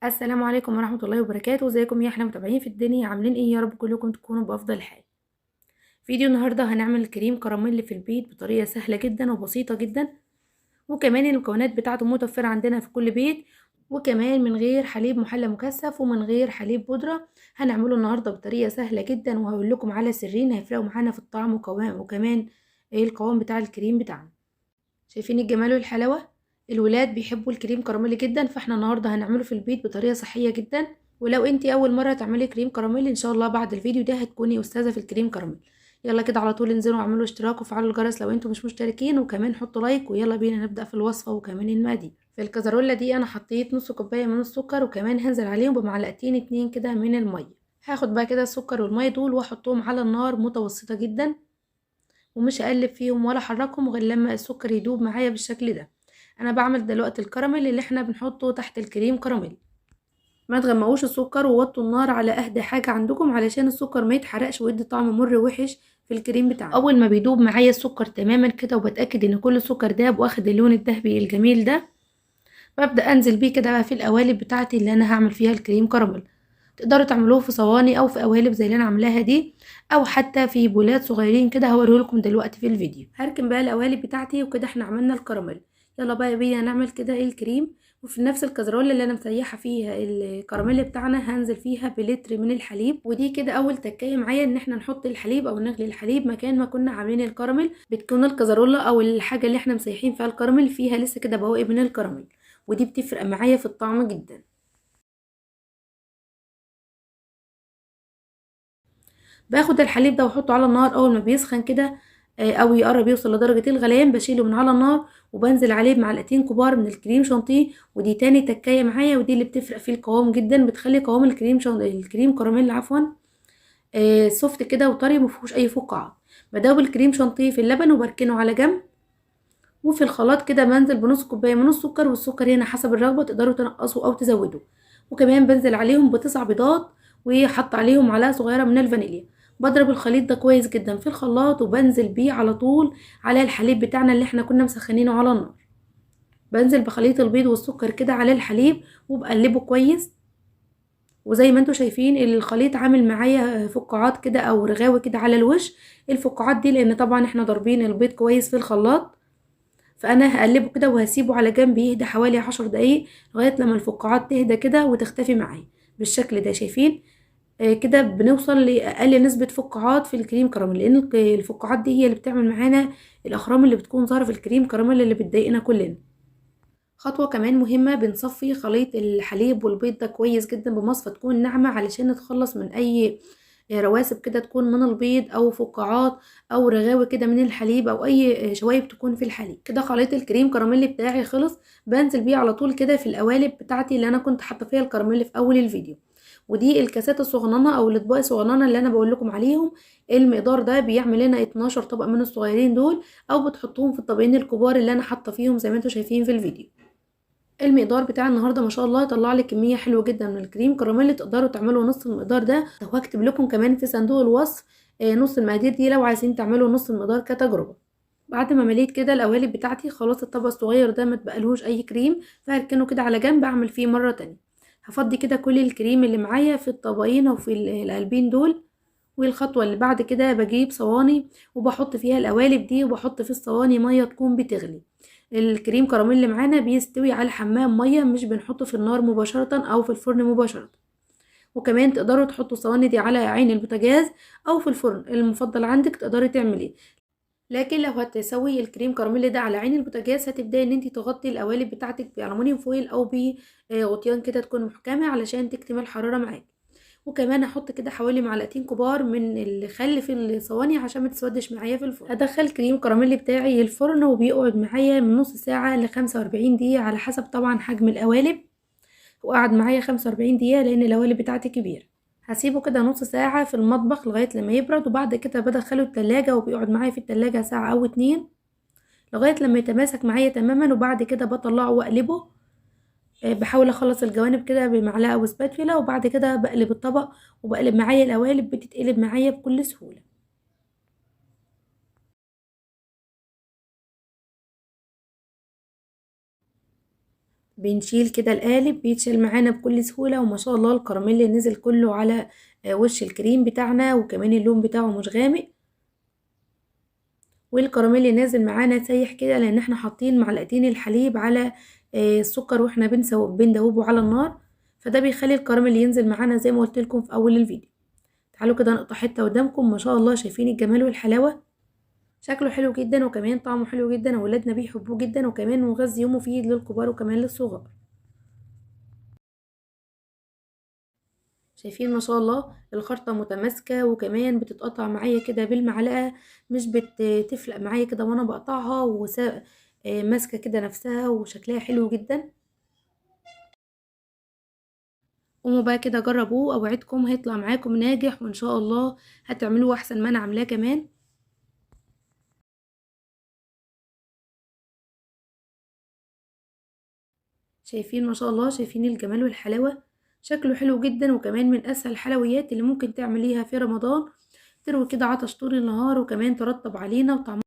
السلام عليكم ورحمة الله وبركاته. ازيكم يا احنا متابعين في الدنيا، عاملين ايه؟ يا رب كلكم تكونوا بأفضل حال. فيديو النهاردة هنعمل كريم كراميل في البيت بطريقة سهلة جدا وبسيطة جدا، وكمان المكونات بتاعته متوفرة عندنا في كل بيت، وكمان من غير حليب محلى مكثف ومن غير حليب بودرة. هنعمله النهاردة بطريقة سهلة جدا، وهقول لكم على سرين هيفرقوا معانا في الطعم وكمان ايه القوام بتاع الكريم بتاعنا. شايفين الجمال والحلاوة؟ الولاد بيحبوا الكريم كراميل جدا، فاحنا النهارده هنعمله في البيت بطريقه صحيه جدا. ولو انتي اول مره تعملي كريم كراميل، ان شاء الله بعد الفيديو ده هتكوني استاذه في الكريم كراميل. يلا كده على طول انزلوا واعملوا اشتراك وفعلوا الجرس لو انتوا مش مشتركين، وكمان حطوا لايك، ويلا بينا نبدا في الوصفه وكمان المقادير. في الكزرولة دي انا حطيت نص كوبايه من السكر، وكمان هنزل عليهم بمعلقتين اتنين كده من الميه. هاخد بقى كده السكر والميه دول واحطهم على النار متوسطه جدا، ومش هقلب فيهم ولا احركهم غير لما السكر يدوب معايا بالشكل ده. انا بعمل دلوقتي الكراميل اللي احنا بنحطه تحت الكريم كراميل. ما تغمقوش السكر ووطوا النار على اهدى حاجه عندكم علشان السكر ما يتحرقش ويدي طعم مر وحش في الكريم بتاعنا. اول ما بيدوب معايا السكر تماما كده وبتاكد ان كل السكر داب واخد اللون الذهبي الجميل ده، ببدا انزل بيه كده بقى في القوالب بتاعتي اللي انا هعمل فيها الكريم كراميل. تقدروا تعملوه في صواني او في قوالب زي اللي انا عاملاها دي، او حتى في بولات صغيرين كده هوريهولكم دلوقتي في الفيديو. هركن بقى القوالب بتاعتي، وكده احنا عملنا الكراميل. يلا بقى بينا نعمل كده الكريم. وفي نفس الكزرولة اللي انا مسيحه فيها الكراميل بتاعنا هنزل فيها بلتر من الحليب. ودي كده اول تكايه معايا ان احنا نحط الحليب او نغلي الحليب مكان ما كنا عاملين الكراميل. بتكون الكزرولة او الحاجه اللي احنا مسيحين فيها الكراميل فيها لسه كده بواقي من الكراميل، ودي بتفرق معايا في الطعم جدا. باخد الحليب ده واحطه على النار اول ما بيسخن كده، او يقرب يوصل لدرجة الغليان بشيله من على النار، وبنزل عليه بمعلقتين كبار من الكريم شانتيه. ودي تاني تكاية معايا، ودي اللي بتفرق في القوام جدا، بتخلي قوام الكريم كراميل عفوا سوفت كده وطري مفيهوش اي فقاعات. بدوب الكريم شانتيه في اللبن وبركنه على جنب، وفي الخلاط كده بنزل بنص كوباية من السكر، والسكر هنا حسب الرغبة تقدروا تنقصوا او تزودوا. وكمان بنزل عليهم ب9 بيضات، وحط عليهم معلقة صغيرة من الفانيليا. بضرب الخليط ده كويس جدا في الخلاط، وبنزل بيه على طول على الحليب بتاعنا اللي احنا كنا مسخنينه على النار. بنزل بخليط البيض والسكر كده على الحليب وبقلبه كويس. وزي ما انتوا شايفين الخليط عامل معايا فقاعات كده او رغاوي كده على الوش. الفقاعات دي لان طبعا احنا ضاربين البيض كويس في الخلاط، فانا هقلبه كده وهسيبه على جنب يهدى حوالي 10 دقايق لغايه لما الفقاعات تهدى كده وتختفي معايا بالشكل ده. شايفين كده بنوصل لاقل نسبه فقاعات في الكريم كراميل، لان الفقاعات دي هي اللي بتعمل معانا الاخرام اللي بتكون ظاهره في الكريم كراميل اللي بتضايقنا كلنا. خطوه كمان مهمه، بنصفي خليط الحليب والبيض ده كويس جدا بمصفى تكون ناعمه علشان نتخلص من اي رواسب كده تكون من البيض او فقاعات او رغاوي كده من الحليب او اي شوايب تكون في الحليب. كده خليط الكريم كراميل بتاعي خلص، بنزل بيه على طول كده في القوالب بتاعتي اللي انا كنت حاطه فيها الكراميل في اول الفيديو. ودي الكاسات الصغننه او الاطباق الصغننه اللي انا بقول لكم عليهم. المقدار ده بيعمل لنا 12 طبق من الصغيرين دول، او بتحطوهم في الطبقين الكبار اللي انا حاطه فيهم زي ما انتم شايفين في الفيديو. المقدار بتاع النهارده ما شاء الله طلع لي كميه حلوه جدا من الكريم كراميل، تقدروا تعملوا نص المقدار ده، وهكتب لكم كمان في صندوق الوصف نص المقادير دي لو عايزين تعملوا نص المقدار كتجربه. بعد ما مليت كده القوالب بتاعتي خلاص، الطبق الصغير ده ما تبقالهوش اي كريم، فهركنه كده على جنب اعمل فيه مره تانية. هفضي كده كل الكريم اللي معايا في الطبقين او في القلبين دول. والخطوه اللي بعد كده بجيب صواني وبحط فيها القوالب دي، وبحط في الصواني ميه تكون بتغلي. الكريم كراميل اللي معانا بيستوي على حمام ميه، مش بنحطه في النار مباشره او في الفرن مباشره. وكمان تقدروا تحطوا الصواني دي على عين البوتاجاز او في الفرن، المفضل عندك تقدري تعمليه. لكن لو هتسوي الكريم كراميل ده على عين البوتاجاز، هتبداي ان انت تغطي القوالب بتاعتك بألمونيوم فويل او بغطيان كده تكون محكمه علشان تكتم الحراره معاك. وكمان هحط كده حوالي معلقتين كبار من الخل في الصواني عشان ما تسودش معايا في الفرن. هدخل كريم كراميل بتاعي الفرن وبيقعد معايا من نص ساعه ل 45 دقيقه على حسب طبعا حجم القوالب. وقعد معايا 45 دقيقه لان القوالب بتاعتي كبيره. هسيبه كده نص ساعه في المطبخ لغايه لما يبرد، وبعد كده بدخله التلاجة وبيقعد معايا في التلاجة ساعه او اتنين لغايه لما يتماسك معايا تماما. وبعد كده بطلعه واقلبه، بحاول اخلص الجوانب كده بمعلقه او سباتولا، وبعد كده بقلب الطبق وبقلب معايا القوالب بتتقلب معايا بكل سهوله. بنشيل كده القالب بيتشال معانا بكل سهولة، وما شاء الله الكراميل نزل كله على وش الكريم بتاعنا، وكمان اللون بتاعه مش غامق، والكراميل نازل معانا سايح كده لان احنا حاطين معلقتين الحليب على السكر واحنا بندوبه على النار، فده بيخلي الكراميل ينزل معانا زي ما قلت لكم في اول الفيديو. تعالوا كده نقطع حته قدامكم، ما شاء الله شايفين الجمال والحلاوه، شكله حلو جدا وكمان طعمه حلو جدا، واولادنا بيحبوه جدا، وكمان مغذي ومفيد للكبار وكمان للصغار. شايفين ما شاء الله الخرطة متماسكة، وكمان بتتقطع معايا كده بالمعلقة، مش بتفلق معايا كده وانا بقطعها ماسكة كده نفسها وشكلها حلو جدا. قوموا بقى كده جربوه، اوعدكم هيطلع معاكم ناجح، وان شاء الله هتعملوه احسن ما انا عاملاه كمان. شايفين ما شاء الله، شايفين الجمال والحلاوة، شكله حلو جدا، وكمان من اسهل الحلويات اللي ممكن تعمليها في رمضان، تروي كده عطش طول النهار، وكمان ترطب علينا وطعمها